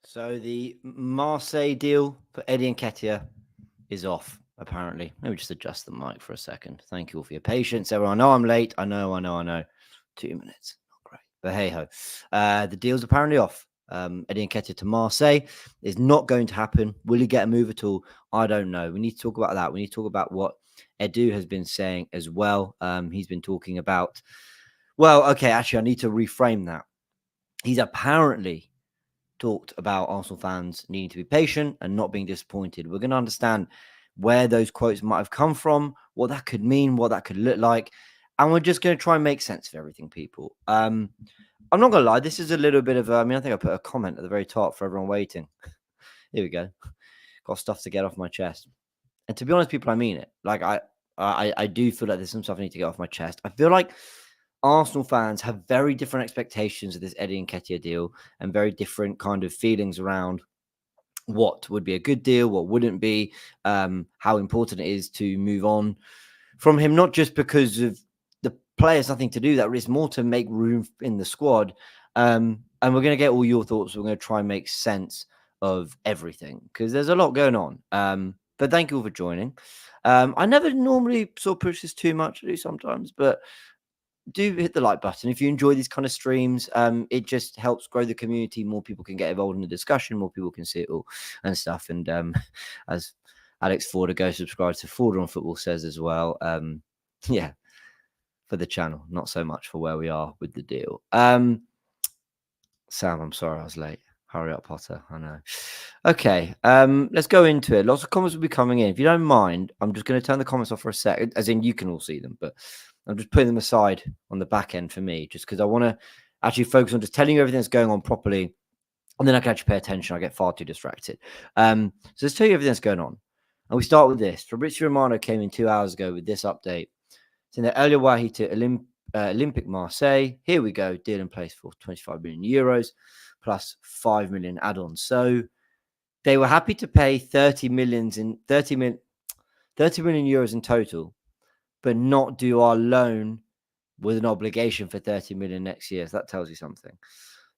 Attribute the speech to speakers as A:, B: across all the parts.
A: So the Marseille deal for Eddie Nketiah is off, apparently. Let me just adjust the mic for a second. Thank you all for your patience. Everyone, I know I'm late. I know. 2 minutes. Not great. But hey ho. The deal's apparently off. Eddie Nketiah to Marseille is not going to happen. Will he get a move at all? I don't know. We need to talk about that. We need to talk about what Edu has been saying as well. He's been talking about, actually, I need to reframe that. He's apparently talked about Arsenal fans needing to be patient and not being disappointed. We're going to understand where those quotes might have come from, what that could mean, what that could look like. And we're just going to try and make sense of everything, people. I'm not going to lie. This is a little bit of I think I put a comment at the very top for everyone waiting. Here we go. Got stuff to get off my chest. And to be honest, people, I mean it. Like, I do feel like there's some stuff I need to get off my chest. I feel like Arsenal fans have very different expectations of this Eddie Nketiah deal and very different kind of feelings around what would be a good deal, what wouldn't be, how important it is to move on from him, not just because of the players, nothing to do that, but it's more to make room in the squad. And we're going to get all your thoughts. We're going to try and make sense of everything because there's a lot going on. But thank you all for joining. I never normally sort of push this too much, I do sometimes, but do hit the like button if you enjoy these kind of streams. It just helps grow the community. More people can get involved in the discussion. More people can see it all and stuff. And as Alex Forder, go subscribe to Forder on Football says as well. Yeah, for the channel, not so much for where we are with the deal. Sam, I'm sorry I was late. Hurry up, Potter. I know. Okay, let's go into it. Lots of comments will be coming in. If you don't mind, I'm just going to turn the comments off for a sec, as in you can all see them, but I'm just putting them aside on the back end for me, just because I want to actually focus on just telling you everything that's going on properly, and then I can actually pay attention. I get far too distracted. So let's tell you everything that's going on. And we start with this. Fabrizio Romano came in 2 hours ago with this update. Saying that El Wahi to Olympic Marseille. Here we go. Deal in place for 25 million euros plus 5 million add-ons. So they were happy to pay 30 million euros in total, but not do our loan with an obligation for 30 million next year. So that tells you something.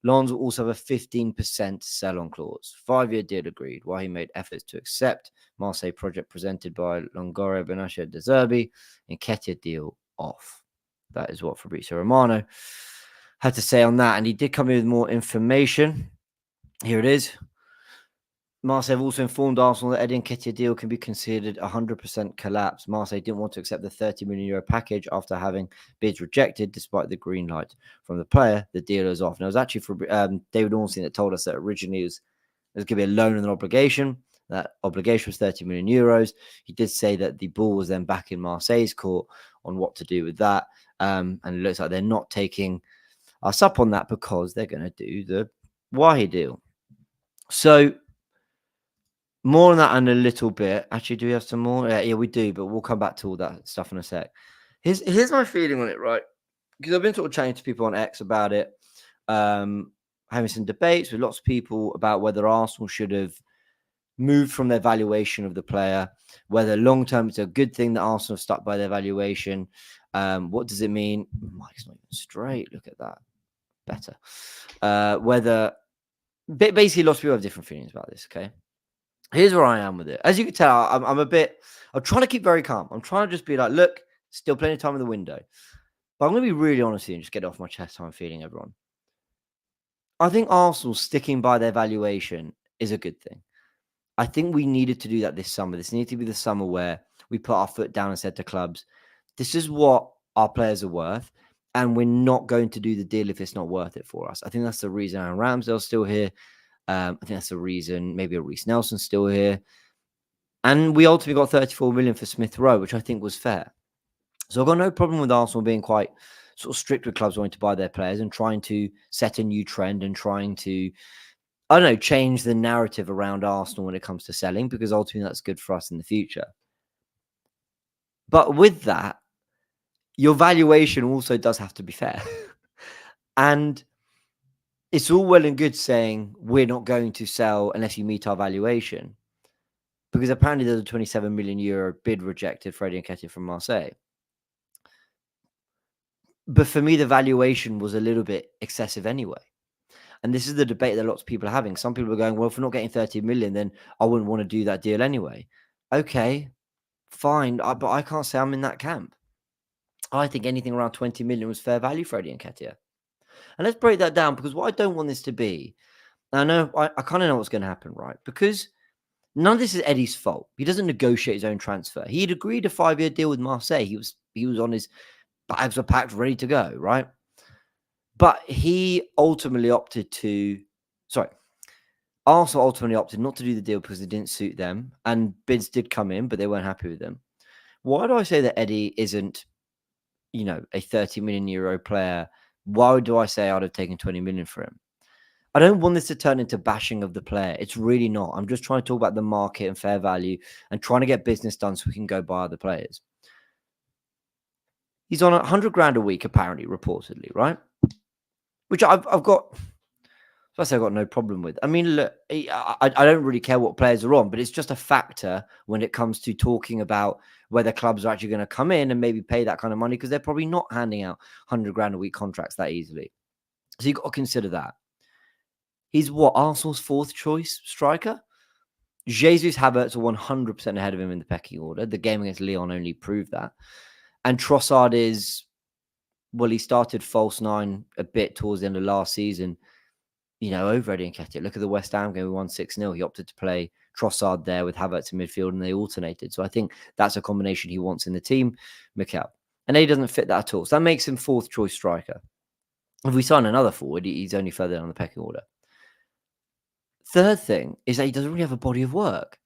A: Lons will also have a 15% sell-on clause. 5-year deal agreed, while he made efforts to accept Marseille project presented by Longoria, Benassia, De Zerbi, and Nketiah deal off. That is what Fabrizio Romano had to say on that. And he did come in with more information. Here it is. Marseille have also informed Arsenal that Eddie Nketiah deal can be considered 100% collapse. Marseille didn't want to accept the 30 million euro package after having bids rejected, despite the green light from the player. The deal is off. Now, it was actually for David Ornstein that told us that originally it was going to be a loan and an obligation. That obligation was 30 million euros. He did say that the ball was then back in Marseille's court on what to do with that. And it looks like they're not taking us up on that because they're going to do the Wahi deal. So, more on that in a little bit. Actually, do we have some more? Yeah, we do, but we'll come back to all that stuff in a sec. Here's my feeling on it, right? Because I've been sort of chatting to people on X about it, having some debates with lots of people about whether Arsenal should have moved from their valuation of the player, whether long-term it's a good thing that Arsenal have stuck by their valuation. What does it mean? Mike's not even straight. Look at that. Better. Basically, lots of people have different feelings about this, okay? Here's where I am with it. As you can tell, I'm trying to keep very calm. I'm trying to just be like, look, still plenty of time in the window. But I'm going to be really honest with you and just get it off my chest how I'm feeling, everyone. I think Arsenal sticking by their valuation is a good thing. I think we needed to do that this summer. This needed to be the summer where we put our foot down and said to clubs, this is what our players are worth, and we're not going to do the deal if it's not worth it for us. I think that's the reason Aaron Ramsdale's still here. I think that's the reason maybe a Reece Nelson's still here. And we ultimately got 34 million for Smith Rowe, which I think was fair. So I've got no problem with Arsenal being quite sort of strict with clubs wanting to buy their players and trying to set a new trend and trying to, I don't know, change the narrative around Arsenal when it comes to selling, because ultimately that's good for us in the future. But with that, your valuation also does have to be fair. And it's all well and good saying we're not going to sell unless you meet our valuation, because apparently there's a 27 million euro bid rejected for Eddie Nketiah from Marseille. But for me, the valuation was a little bit excessive anyway. And this is the debate that lots of people are having. Some people are going, well, if we're not getting 30 million, then I wouldn't want to do that deal anyway. Okay, fine. But I can't say I'm in that camp. I think anything around 20 million was fair value for Eddie Nketiah. And let's break that down, because what I don't want this to be, I know I kind of know what's going to happen, right? Because none of this is Eddie's fault. He doesn't negotiate his own transfer. He had agreed a 5-year deal with Marseille. He was on his bags were packed, ready to go, right? But he ultimately opted to, sorry, Arsenal ultimately opted not to do the deal because it didn't suit them, and bids did come in, but they weren't happy with them. Why do I say that Eddie isn't, a 30 million euro player? Why do I say I'd have taken 20 million for him? I don't want this to turn into bashing of the player. It's really not. I'm just trying to talk about the market and fair value and trying to get business done so we can go buy other players. He's on 100 grand a week, apparently, reportedly, right? Which I've got. So I say I've got no problem with. I mean, look, I don't really care what players are on, but it's just a factor when it comes to talking about whether clubs are actually going to come in and maybe pay that kind of money, because they're probably not handing out 100 grand a week contracts that easily. So you've got to consider that. He's what, Arsenal's 4th choice striker? Jesus, Havertz are 100% ahead of him in the pecking order. The game against Lyon only proved that. And Trossard is, well, he started false 9 a bit towards the end of last season, over Eddie Nketiah. Look at the West Ham game, we won 6-0. He opted to play Trossard there with Havertz in midfield, and they alternated. So I think that's a combination he wants in the team, Mikel. And he doesn't fit that at all. So that makes him 4th choice striker. If we sign another forward, he's only further down the pecking order. Third thing is that he doesn't really have a body of work.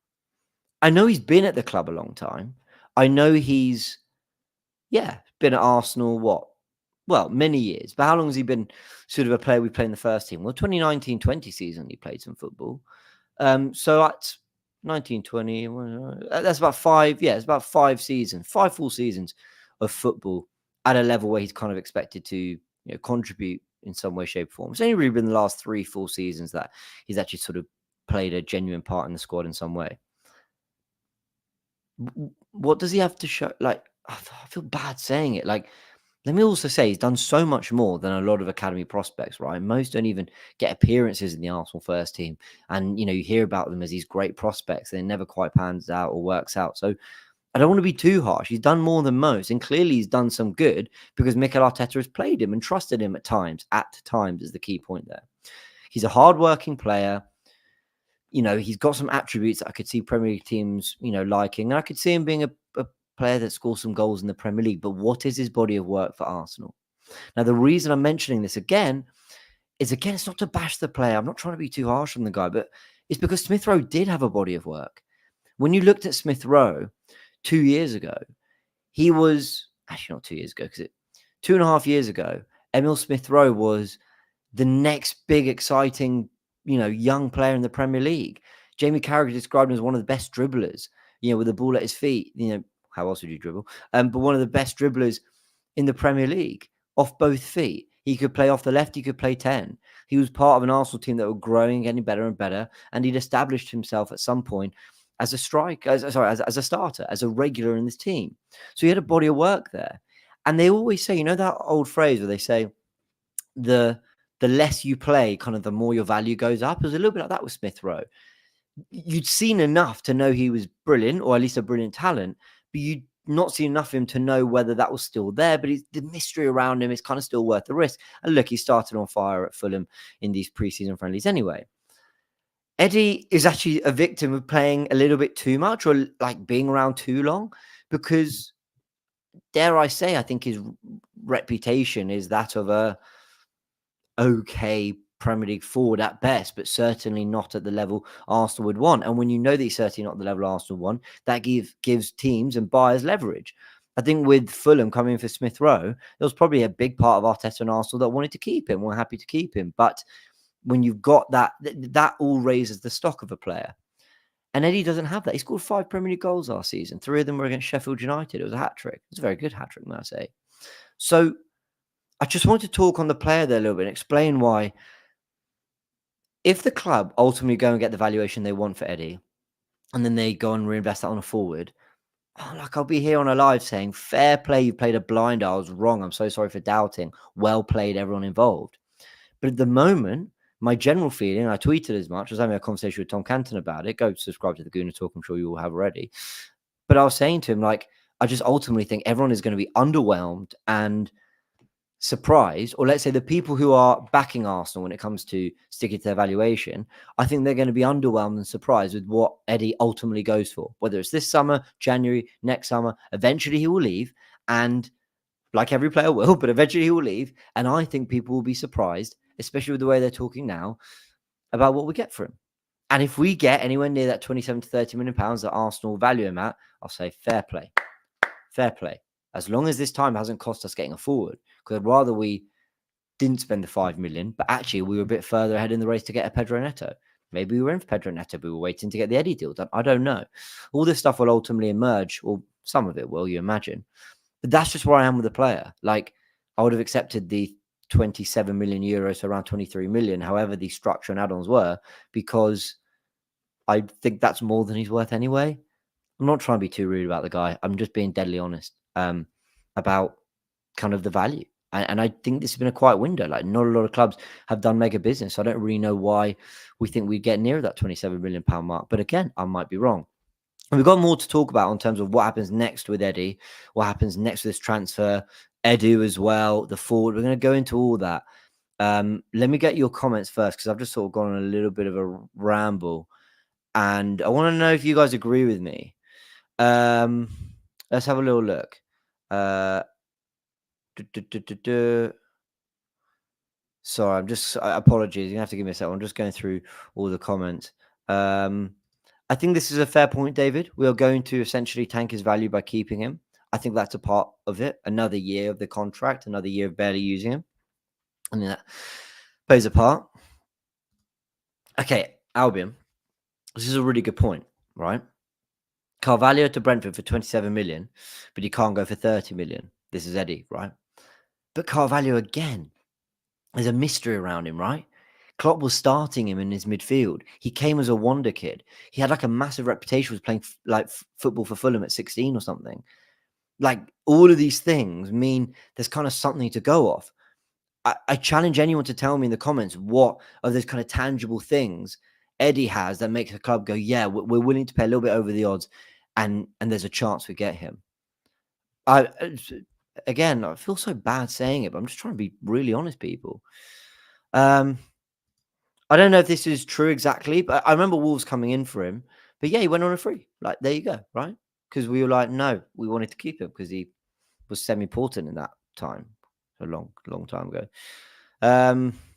A: I know he's been at the club a long time. I know he's, been at Arsenal, many years. But how long has he been sort of a player we play in the first team? Well, 2019-20 season, he played some football. So at 19-20, that's about 5, it's about 5 seasons, 5 full seasons of football at a level where he's kind of expected to contribute in some way, shape, or form. It's only really been the last 3 full seasons that he's actually sort of played a genuine part in the squad in some way. What does he have to show? Like, I feel bad saying it. Like, let me also say he's done so much more than a lot of academy prospects, right? Most don't even get appearances in the Arsenal first team. And, you hear about them as these great prospects. They never quite pans out or works out. So I don't want to be too harsh. He's done more than most. And clearly he's done some good because Mikel Arteta has played him and trusted him at times. At times is the key point there. He's a hardworking player. He's got some attributes that I could see Premier League teams, liking. And I could see him being a player that scores some goals in the Premier League. But what is his body of work for Arsenal? Now, the reason I'm mentioning this again is, it's not to bash the player. I'm not trying to be too harsh on the guy, but it's because Smith Rowe did have a body of work. When you looked at Smith Rowe 2 years ago, he was, actually not 2 years ago, because 2.5 years ago, Emil Smith Rowe was the next big, exciting, young player in the Premier League. Jamie Carragher described him as one of the best dribblers, with the ball at his feet. How else would you dribble? But one of the best dribblers in the Premier League off both feet. He could play off the left. He could play 10. He was part of an Arsenal team that were growing, getting better and better. And he'd established himself at some point as a striker, as a starter, as a regular in this team. So he had a body of work there. And they always say, that old phrase where they say, the less you play, kind of the more your value goes up. It was a little bit like that with Smith Rowe. You'd seen enough to know he was brilliant, or at least a brilliant talent, but you'd not seen enough of him to know whether that was still there. But the mystery around him is kind of still worth the risk. And look, he started on fire at Fulham in these preseason friendlies anyway. Eddie is actually a victim of playing a little bit too much, or like being around too long, because, dare I say, I think his reputation is that of a okay Premier League forward at best, but certainly not at the level Arsenal would want. And when you know that he's certainly not the level Arsenal want, that gives teams and buyers leverage. I think with Fulham coming for Smith Rowe, there was probably a big part of Arteta and Arsenal that wanted to keep him, were happy to keep him. But when you've got that all raises the stock of a player. And Eddie doesn't have that. He scored 5 Premier League goals last season. 3 of them were against Sheffield United. It was a hat-trick. It was a very good hat-trick, may I say. So I just want to talk on the player there a little bit and explain why, if the club ultimately go and get the valuation they want for Eddie, and then they go and reinvest that on a forward, I'll be here on a live saying, fair play, you played a blinder. I was wrong. I'm so sorry for doubting. Well played, everyone involved. But at the moment, my general feeling, I tweeted as much, I was having a conversation with Tom Canton about it. Go subscribe to the Gooner Talk. I'm sure you all have already. But I was saying to him, like, I just ultimately think everyone is going to be underwhelmed and surprised, or let's say the people who are backing Arsenal when it comes to sticking to their valuation, I think they're going to be underwhelmed and surprised with what Eddie ultimately goes for, whether it's this summer, January, next summer. Eventually he will leave, and like every player will, but eventually he will leave. And I think people will be surprised, especially with the way they're talking now, about what we get for him. And if we get anywhere near that 27 to 30 million pounds that Arsenal value him at, I'll say fair play. Fair play. As long as this time hasn't cost us getting a forward, because I'd rather we didn't spend the 5 million, but actually we were a bit further ahead in the race to get a Pedro Neto. Maybe we were in for Pedro Neto, but we were waiting to get the Eddie deal done. I don't know. All this stuff will ultimately emerge, or some of it will, you imagine. But that's just where I am with the player. Like, I would have accepted the 27 million euros, so around 23 million, however the structure and add-ons were, because I think that's more than he's worth anyway. I'm not trying to be too rude about the guy. I'm just being deadly honest about kind of the value. And I think this has been a quiet window. Like, not a lot of clubs have done mega business. So I don't really know why we think we'd get near that 27 million pound mark. But again, I might be wrong. And we've got more to talk about in terms of what happens next with Eddie, what happens next with this transfer, Edu as well, the forward. We're going to go into all that. Let me get your comments first, because I've just sort of gone on a little bit of a ramble. And I want to know if you guys agree with me. Let's have a little look. Sorry, apologies. You're gonna have to give me a second. I'm just going through all the comments. I think this is a fair point, David. We are going to essentially tank his value by keeping him. I think that's a part of it. Another year of the contract, another year of barely using him. I mean, that plays a part. Okay, Albion. This is a really good point, right? Carvalho to Brentford for 27 million, but he can't go for 30 million. This is Eddie, right? But Carvalho, again, there's a mystery around him, right? Klopp was starting him in his midfield. He came as a wonder kid. He had like a massive reputation, was playing football for Fulham at 16 or something. Like, all of these things mean there's kind of something to go off. I challenge anyone to tell me in the comments what are those kind of tangible things Eddie has that makes a club go, yeah, we're willing to pay a little bit over the odds, and there's a chance we get him. Again, I feel so bad saying it, but I'm just trying to be really honest, people. I don't know if this is true exactly, but I remember Wolves coming in for him. But yeah, he went on a free. Like, there you go, right? Because we were like, no, we wanted to keep him because he was semi-important in that time. A long time ago.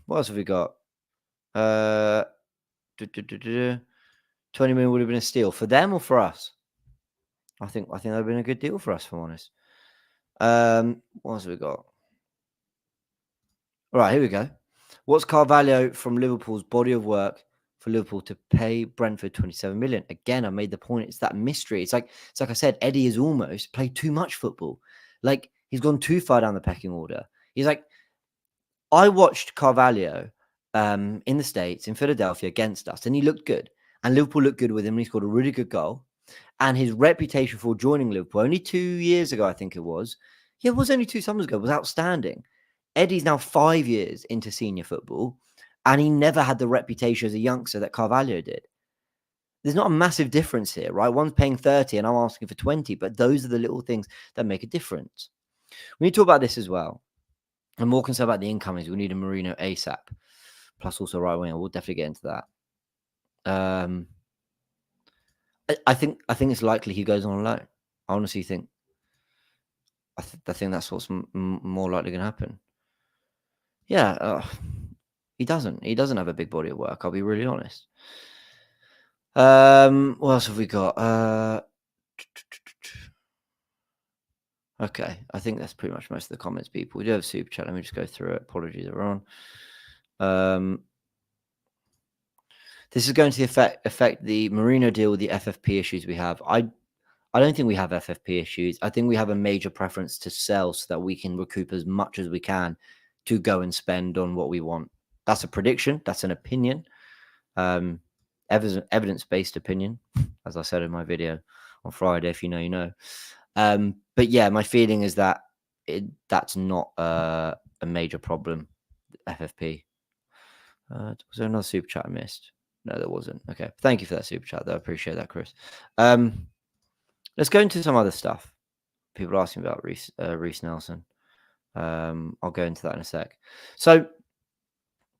A: What else have we got? 20 million would have been a steal for them or for us. I think that would have been a good deal for us, if I'm honest. What else have we got? All right, here we go. What's Carvalho from Liverpool's body of work for Liverpool to pay Brentford 27 million? Again, I made the point. It's that mystery. It's like I said, Eddie has almost played too much football. Like, he's gone too far down the pecking order. He's like, I watched Carvalho in the States, in Philadelphia, against us, and he looked good. And Liverpool looked good with him, and he scored a really good goal. And his reputation for joining Liverpool, only 2 years ago, I think it was. Yeah, it was only 2 summers ago. Was outstanding. Eddie's now 5 years into senior football, and he never had the reputation as a youngster that Carvalho did. There's not a massive difference here, right? One's paying 30 and I'm asking for 20, but those are the little things that make a difference. We need to talk about this as well. I'm more concerned about the incomings. We need a Marino ASAP, plus also right winger. We'll definitely get into that. I think it's likely he goes on loan. I honestly think. I think that's what's more likely going to happen. Yeah, he doesn't. He doesn't have a big body of work. I'll be really honest. What else have we got? Okay, I think that's pretty much most of the comments, people. We do have a super chat. Let me just go through it. Apologies, everyone. This is going to affect the Marino deal with the FFP issues we have. I don't think we have FFP issues. I think we have a major preference to sell so that we can recoup as much as we can to go and spend on what we want. That's a prediction. That's an opinion. Evidence-based opinion, as I said in my video on Friday. If you know, you know. But yeah, my feeling is that that's not a major problem. FFP. Was there another super chat I missed? No, there wasn't. Okay. Thank you for that super chat, though. I appreciate that, Chris. Let's go into some other stuff. People are asking about Reece Nelson. I'll go into that in a sec. So,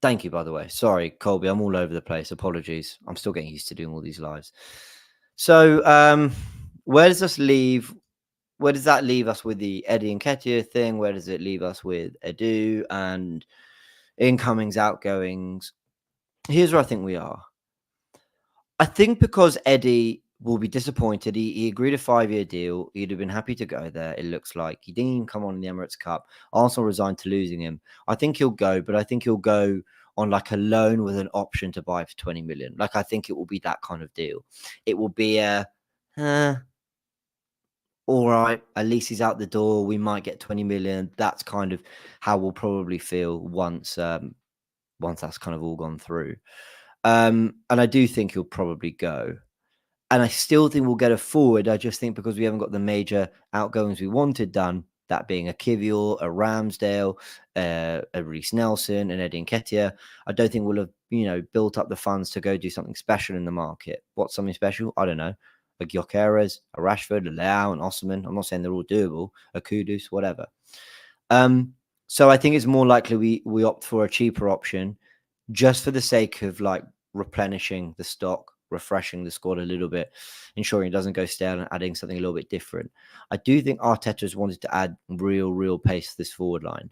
A: thank you, by the way. Sorry, Colby, I'm all over the place. Apologies. I'm still getting used to doing all these lives. So, where does this leave? Where does that leave us with the Eddie Nketiah thing? Where does it leave us with Edu and incomings, outgoings? Here's where I think we are. I think because Eddie will be disappointed. He agreed a 5-year deal. He'd have been happy to go there, it looks like. He didn't even come on in the Emirates Cup. Arsenal resigned to losing him. I think he'll go, but I think he'll go on like a loan with an option to buy for 20 million. Like, I think it will be that kind of deal. It will be a, all right, at least he's out the door. We might get 20 million. That's kind of how we'll probably feel once that's kind of all gone through. And I do think he'll probably go. And I still think we'll get a forward. I just think because we haven't got the major outgoings we wanted done, that being a Kivior, a Ramsdale, a Reece Nelson, and Eddie Nketiah, I don't think we'll have, built up the funds to go do something special in the market. What's something special? I don't know. A Gyökeres, a Rashford, a Leao, an Osimhen. I'm not saying they're all doable. A Kudus, whatever. So I think it's more likely we opt for a cheaper option just for the sake of like replenishing the stock, refreshing the squad a little bit, ensuring it doesn't go stale and adding something a little bit different. I do think Arteta's wanted to add real pace to this forward line.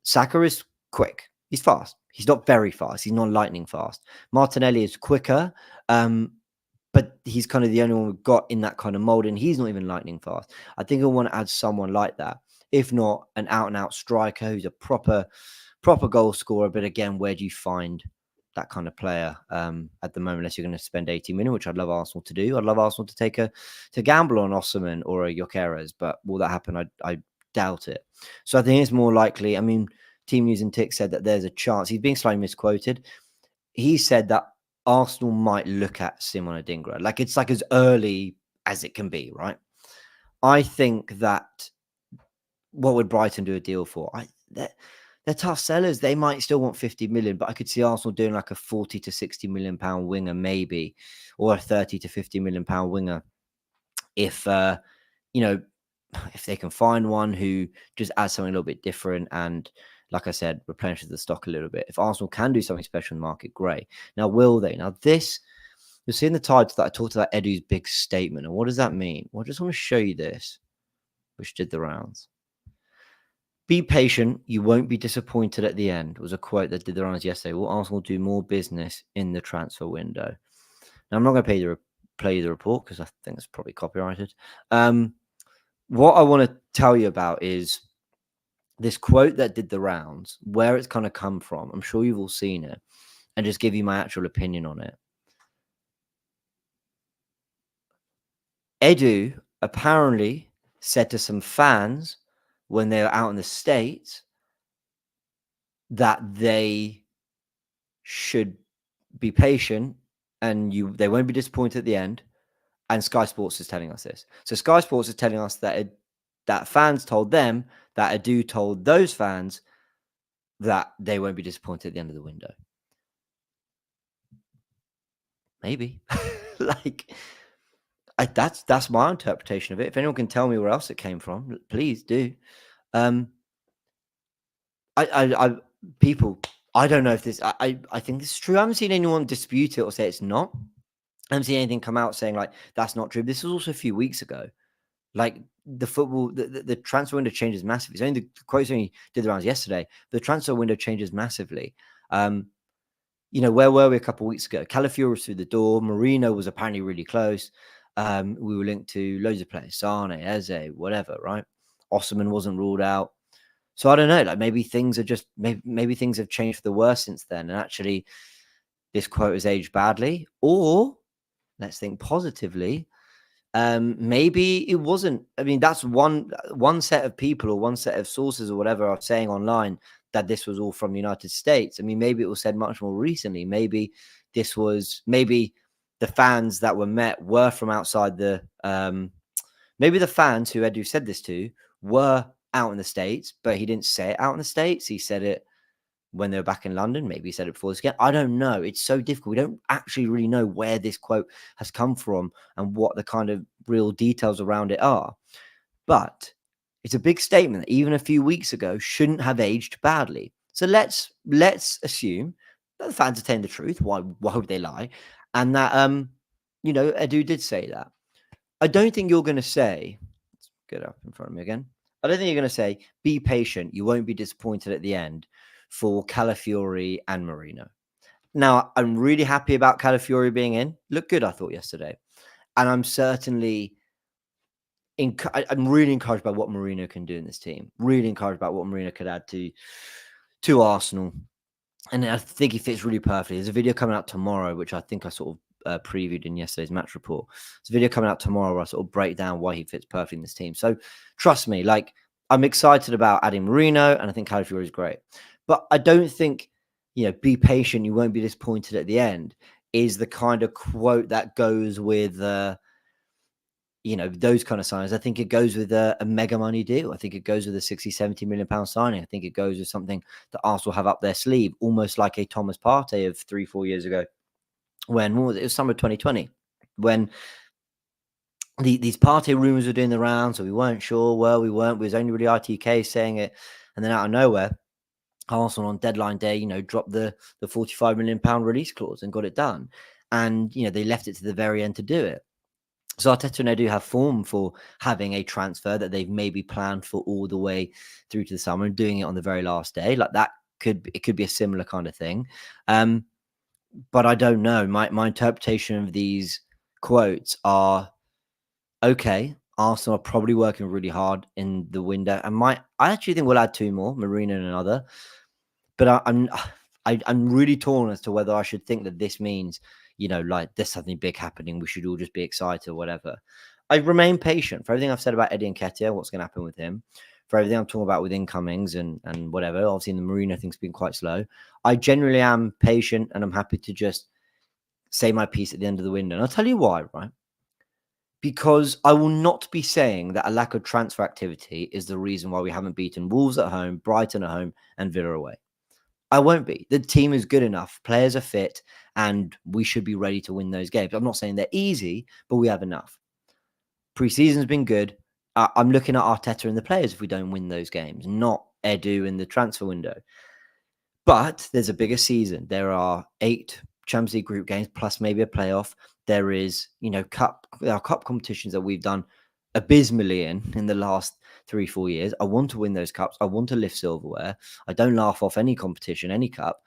A: Saka is quick. He's fast. He's not very fast. He's not lightning fast. Martinelli is quicker, but he's kind of the only one we've got in that kind of mold, and he's not even lightning fast. I think he'll want to add someone like that. If not, an out-and-out striker who's a proper goal scorer. But again, where do you find that kind of player at the moment, unless you're going to spend 80 million, which I'd love Arsenal to do. I'd love Arsenal to gamble on Osimhen or a Gyökeres, but will that happen? I doubt it. So I think it's more likely. I mean, Team News and Tick said that there's a chance. He's being slightly misquoted. He said that Arsenal might look at Simon Adingra. Like, it's like as early as it can be, right? I think that what would Brighton do a deal for? They're tough sellers. They might still want 50 million, but I could see Arsenal doing like a 40 to 60 million pound winger, maybe, or a 30 to 50 million pound winger. If, if they can find one who just adds something a little bit different and, like I said, replenishes the stock a little bit. If Arsenal can do something special in the market, great. Now, will they? Now, this, you'll see in the title that I talked about Edu's big statement. And what does that mean? Well, I just want to show you this, which did the rounds. Be patient. You won't be disappointed at the end, was a quote that did the rounds yesterday. Will Arsenal do more business in the transfer window? Now, I'm not going to play the report because I think it's probably copyrighted. What I want to tell you about is this quote that did the rounds, where it's kind of come from. I'm sure you've all seen it, and just give you my actual opinion on it. Edu apparently said to some fans when they were out in the States that they should be patient and they won't be disappointed at the end. And Sky Sports is telling us this. So Sky Sports is telling us that fans told them that Edu told those fans that they won't be disappointed at the end of the window. Maybe. That's my interpretation of it. If anyone can tell me where else it came from, please do. People, I don't know if this, I think this is true. I haven't seen anyone dispute it or say it's not. I haven't seen anything come out saying like that's not true. This was also a few weeks ago. Like the transfer window changes massively. It's only the quotes only did the rounds yesterday. The transfer window changes massively. Where were we a couple of weeks ago? Calafiori was through the door. Marino was apparently really close. We were linked to loads of players, Sane, Eze, whatever, right? Osimhen wasn't ruled out. So I don't know, like maybe things are just, maybe things have changed for the worse since then. And actually this quote has aged badly, or let's think positively. Maybe it wasn't. I mean, that's one set of people or one set of sources or whatever are saying online that this was all from the United States. I mean, maybe it was said much more recently. Maybe the fans that were met were from outside maybe the fans who Edu said this to were out in the States, but he didn't say it out in the States. He said it, when they were back in London. Maybe he said it before this game. I don't know. It's so difficult. We don't actually really know where this quote has come from and what the kind of real details around it are. But it's a big statement that even a few weeks ago shouldn't have aged badly. So let's assume that the fans are telling the truth. Why would they lie? And that Edu did say that. I don't think you're going to say, let's get up in front of me again. I don't think you're going to say, be patient. You won't be disappointed at the end for Calafiori and Marino. Now, I'm really happy about Calafiori being in. Looked good, I thought, yesterday. And I'm certainly, I'm really encouraged by what Marino can do in this team. Really encouraged about what Marino could add to Arsenal. And I think he fits really perfectly. There's a video coming out tomorrow, which I think I sort of previewed in yesterday's match report. There's a video coming out tomorrow where I sort of break down why he fits perfectly in this team. So trust me, like, I'm excited about adding Marino, and I think Calafiori is great. But I don't think, be patient, you won't be disappointed at the end, is the kind of quote that goes with, those kind of signings. I think it goes with a mega money deal. I think it goes with a 60, 70 million pound signing. I think it goes with something that Arsenal have up their sleeve, almost like a Thomas Partey of 3-4 years ago. When it was summer 2020, when these Partey rumours were doing the rounds, so we weren't sure. Well, we weren't. It was only really ITK saying it, and then out of nowhere, Arsenal on deadline day, dropped the 45 million pound release clause and got it done. And they left it to the very end to do it. So Arteta and Edu have form for having a transfer that they've maybe planned for all the way through to the summer and doing it on the very last day. Like that could be a similar kind of thing. But I don't know. My interpretation of these quotes are, okay, Arsenal are probably working really hard in the window. And I actually think we'll add 2 more, Marino and another. But I'm really torn as to whether I should think that this means, like there's something big happening. We should all just be excited or whatever. I remain patient for everything I've said about Eddie Nketiah, what's going to happen with him, for everything I'm talking about with incomings and whatever. Obviously, the Marino thing's been quite slow. I generally am patient and I'm happy to just say my piece at the end of the window. And I'll tell you why, right? Because I will not be saying that a lack of transfer activity is the reason why we haven't beaten Wolves at home, Brighton at home, and Villa away. I won't be. The team is good enough. Players are fit, and we should be ready to win those games. I'm not saying they're easy, but we have enough. Pre-season's been good. I'm looking at Arteta and the players if we don't win those games, not Edu in the transfer window. But there's a bigger season. There are 8 Champions League group games plus maybe a playoff. There is, there are cup competitions that we've done abysmally in the last 3-4 years. I want to win those cups. I want to lift silverware. I don't laugh off any competition, any cup.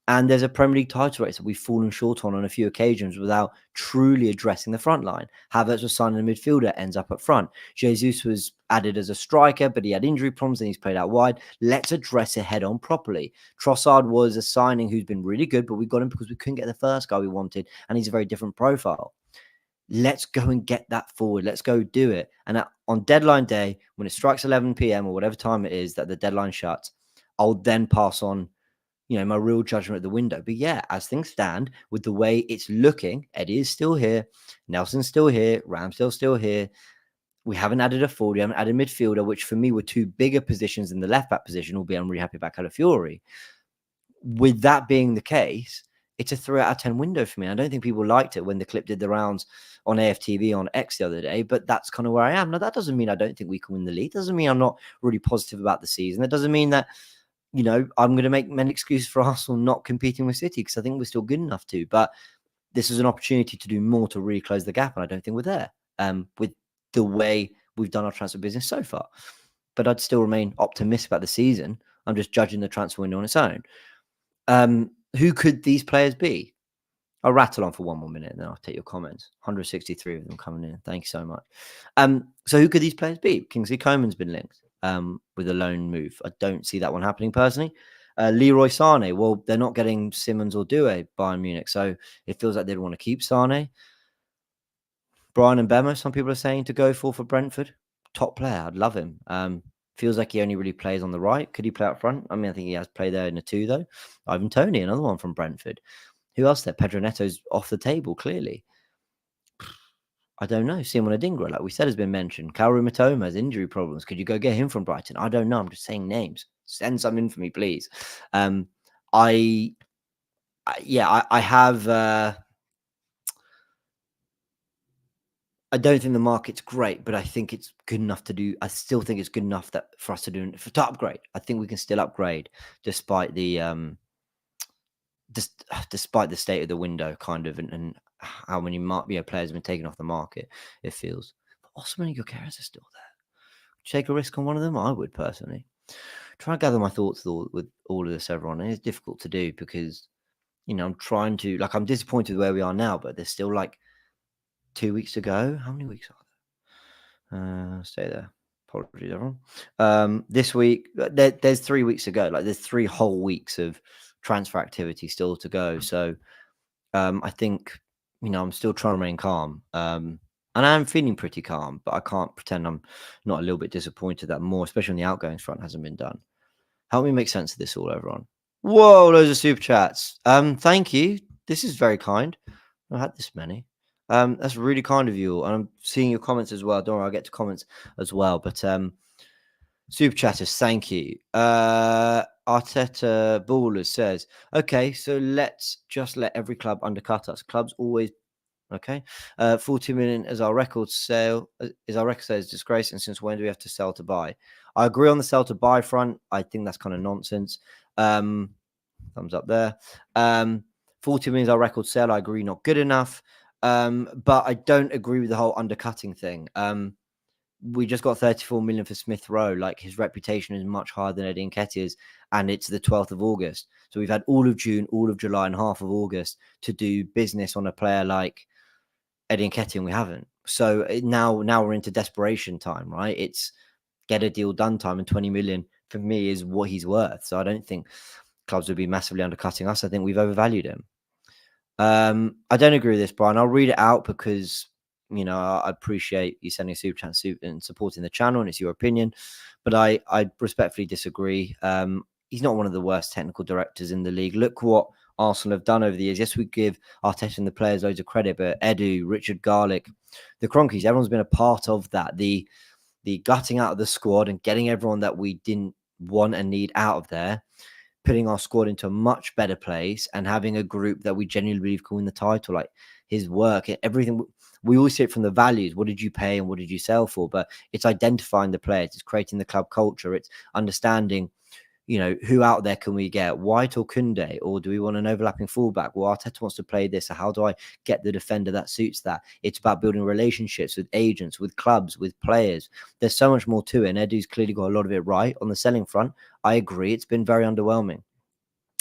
A: And there's a Premier League title race that we've fallen short on a few occasions without truly addressing the front line. Havertz was signed in the midfielder, ends up up front. Jesus was added as a striker, but he had injury problems and he's played out wide. Let's address it head on properly. Trossard was a signing who's been really good, but we got him because we couldn't get the first guy we wanted, and he's a very different profile. Let's go and get that forward. Let's go do it. And on deadline day, when it strikes 11 p.m. or whatever time it is that the deadline shuts, I'll then pass on, my real judgment at the window. But yeah, as things stand, with the way it's looking, Eddie is still here, Nelson's still here, Ramsdale's still here. We haven't added a forward, we haven't added a midfielder, which for me were 2 bigger positions in the left back position, albeit I'm really happy about Calafiori. With that being the case, it's a 3 out of 10 window for me. I don't think people liked it when the clip did the rounds on AFTV on X the other day, but that's kind of where I am. Now, that doesn't mean I don't think we can win the league. It doesn't mean I'm not really positive about the season. That doesn't mean that, I'm going to make many excuses for Arsenal not competing with City, because I think we're still good enough to. But this is an opportunity to do more to really close the gap, and I don't think we're there with the way we've done our transfer business so far. But I'd still remain optimistic about the season. I'm just judging the transfer window on its own. Who could these players be? I'll rattle on for 1 more minute and then I'll take your comments. 163 of them coming in. Thank you so much. So who could these players be? Kingsley Coman's been linked with a loan move. I don't see that one happening personally. Leroy Sané, well, they're not getting Simmons or Doué, Bayern Munich, so it feels like they'd want to keep Sané. Brian Mbemo, some people are saying to go for Brentford. Top player. I'd love him. Feels like he only really plays on the right. Could he play up front? I mean, I think he has played there in the 2, though. Ivan Toney, another one from Brentford. Who else there? Pedro Neto's off the table, clearly. I don't know. Simon Adingra, like we said, has been mentioned. Kaoru Mitoma has injury problems. Could you go get him from Brighton? I don't know. I'm just saying names. Send some in for me, please. I have. I don't think the market's great, but I think it's good enough to do. I still think it's good enough that for us to do to upgrade. I think we can still upgrade despite the despite the state of the window, kind of, and how many players have been taken off the market. It feels. But also, many good carriers are still there. Take a risk on one of them. I would personally try and gather my thoughts with all of this, everyone. And it's difficult to do because I'm trying to I'm disappointed where we are now, but there's still like 2 weeks to go. How many weeks are there? Stay there. Apologies, everyone. This week, there's 3 weeks to go. Like there's 3 whole weeks of transfer activity still to go. So I think I'm still trying to remain calm. And I'm feeling pretty calm, but I can't pretend I'm not a little bit disappointed that more, especially on the outgoings front, hasn't been done. Help me make sense of this all, everyone. Whoa, loads of super chats. Thank you. This is very kind. I've had this many. That's really kind of you. And I'm seeing your comments as well. Don't worry, I'll get to comments as well. But super chatters, thank you. Arteta Ballers says, okay, so let's just let every club undercut us. Clubs always 40 million is our record sale. Is our record sale is disgrace, and since when do we have to sell to buy? I agree on the sell to buy front. I think that's kind of nonsense. Thumbs up there. 40 million is our record sale. I agree, not good enough. But I don't agree with the whole undercutting thing. We just got 34 million for Smith Rowe. Like his reputation is much higher than Eddie Nketiah's, and it's the 12th of August. So we've had all of June, all of July, and half of August to do business on a player like Eddie Nketiah, and we haven't. So now we're into desperation time, right? It's get a deal done time, and 20 million for me is what he's worth. So I don't think clubs would be massively undercutting us. I think we've overvalued him. I don't agree with this, Brian. I'll read it out because I appreciate you sending a super chat and supporting the channel, and it's your opinion. But I respectfully disagree. He's not one of the worst technical directors in the league. Look what Arsenal have done over the years. Yes, we give Arteta and the players loads of credit, but Edu, Richard Garlick, the Cronkies, everyone's been a part of that. The gutting out of the squad and getting everyone that we didn't want and need out of there, putting our squad into a much better place, and having a group that we genuinely believe can win the title. Like his work, everything. We always see it from the values. What did you pay and what did you sell for? But it's identifying the players. It's creating the club culture. It's understanding, who out there can we get? White or Koundé? Or do we want an overlapping fullback? Well, Arteta wants to play this. So how do I get the defender that suits that? It's about building relationships with agents, with clubs, with players. There's so much more to it. And Edu's clearly got a lot of it right. On the selling front, I agree. It's been very underwhelming.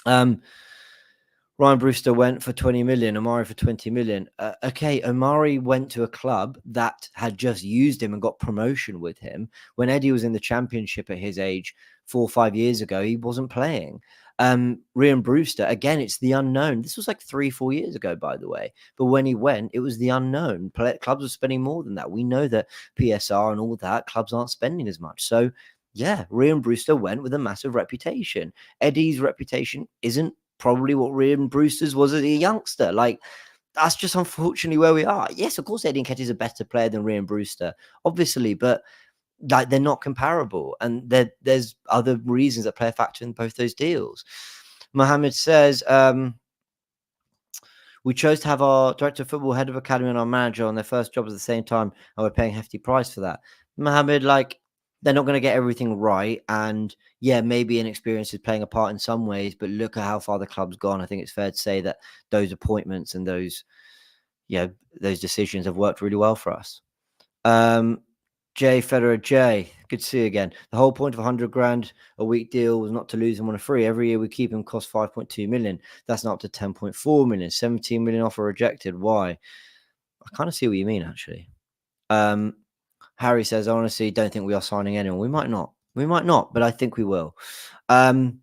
A: Ryan Brewster went for 20 million, Omari for 20 million. Okay, Omari went to a club that had just used him and got promotion with him. When Eddie was in the Championship at his age 4 or 5 years ago, he wasn't playing. Ryan Brewster, again, it's the unknown. This was like 3-4 years ago, by the way. But when he went, it was the unknown. Clubs were spending more than that. We know that PSR and all that, clubs aren't spending as much. So, yeah, Ryan Brewster went with a massive reputation. Eddie's reputation isn't probably what Ryan Brewster's was as a youngster. Like, that's just unfortunately where we are. Yes, of course, Eddie Nketiah is a better player than Ryan Brewster, obviously, but like they're not comparable. And there's other reasons that play a factor in both those deals. Mohammed says, we chose to have our director of football, head of academy, and our manager on their first jobs at the same time, and we're paying a hefty price for that. Mohammed, they're not going to get everything right. And yeah, maybe inexperience is playing a part in some ways, but look at how far the club's gone. I think it's fair to say that those appointments and those decisions have worked really well for us. Jay Federer, Jay, good to see you again. The whole point of 100 grand a week deal was not to lose him on a free. Every year we keep him cost 5.2 million. That's not up to 10.4 million. 17 million offer rejected. Why? I kind of see what you mean, actually. Harry says, I honestly don't think we are signing anyone. We might not, but I think we will. Okay.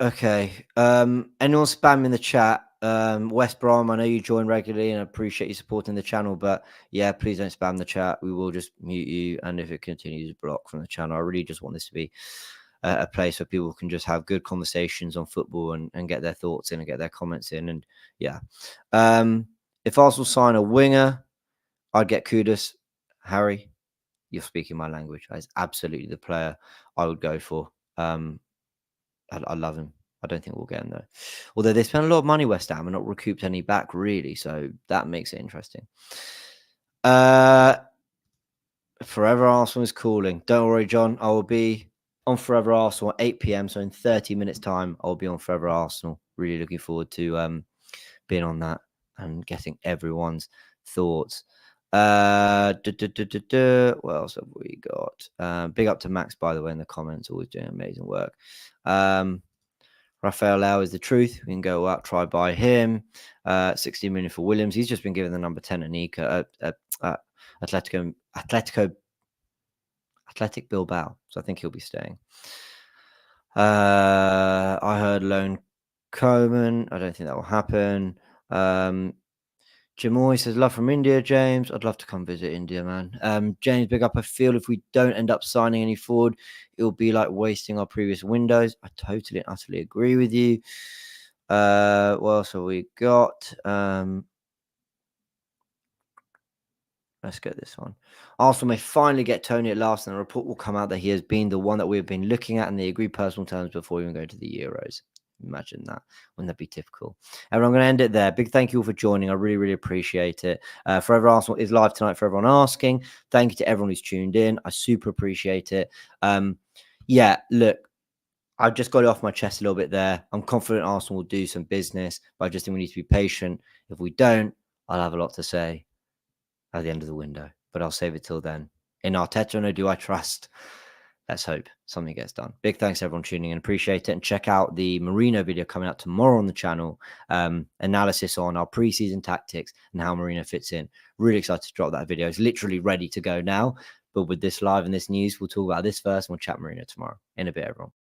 A: Anyone spam in the chat? West Brom, I know you join regularly and I appreciate you supporting the channel, but yeah, please don't spam the chat. We will just mute you. And if it continues, block from the channel. I really just want this to be a place where people can just have good conversations on football and get their thoughts in and get their comments in. And yeah. If Arsenal sign a winger, I'd get Kudus. Harry, you're speaking my language. That's absolutely the player I would go for. I love him. I don't think we'll get him though. Although they spent a lot of money, West Ham, and not recouped any back really, so that makes it interesting. Forever Arsenal is calling. Don't worry, John. I will be on Forever Arsenal at 8 p.m. So in 30 minutes' time, I'll be on Forever Arsenal. Really looking forward to being on that and getting everyone's thoughts. What else have we got? Big up to Max, by the way, in the comments. Always doing amazing work. Rafael Lau is the truth. We can go out, try buy him. 16 million for Williams. He's just been given the number 10 Anika at Athletic Bilbao. So I think he'll be staying. I heard loan Coman. I don't think that will happen. Jamoy says, love from India, James. I'd love to come visit India, man. James, big up. I feel if we don't end up signing any forward, it'll be like wasting our previous windows. I totally and utterly agree with you. What else have we got? Let's get this one. Arsenal may finally get Tony at last, and a report will come out that he has been the one that we've been looking at, and they agree personal terms before even going to the Euros. Imagine that. Wouldn't that be typical? Everyone, I'm going to end it there. Big thank you all for joining. I really, really appreciate it. Forever Arsenal is live tonight for everyone asking. Thank you to everyone who's tuned in. I super appreciate it. Yeah, look, I've just got it off my chest a little bit there. I'm confident Arsenal will do some business, but I just think we need to be patient. If we don't, I'll have a lot to say at the end of the window, but I'll save it till then. In Arteta, no, do I trust? Let's hope something gets done. Big thanks to everyone tuning in. Appreciate it. And check out the Marino video coming out tomorrow on the channel. Analysis on our preseason tactics and how Marino fits in. Really excited to drop that video. It's literally ready to go now. But with this live and this news, we'll talk about this first and we'll chat Marino tomorrow. In a bit, everyone.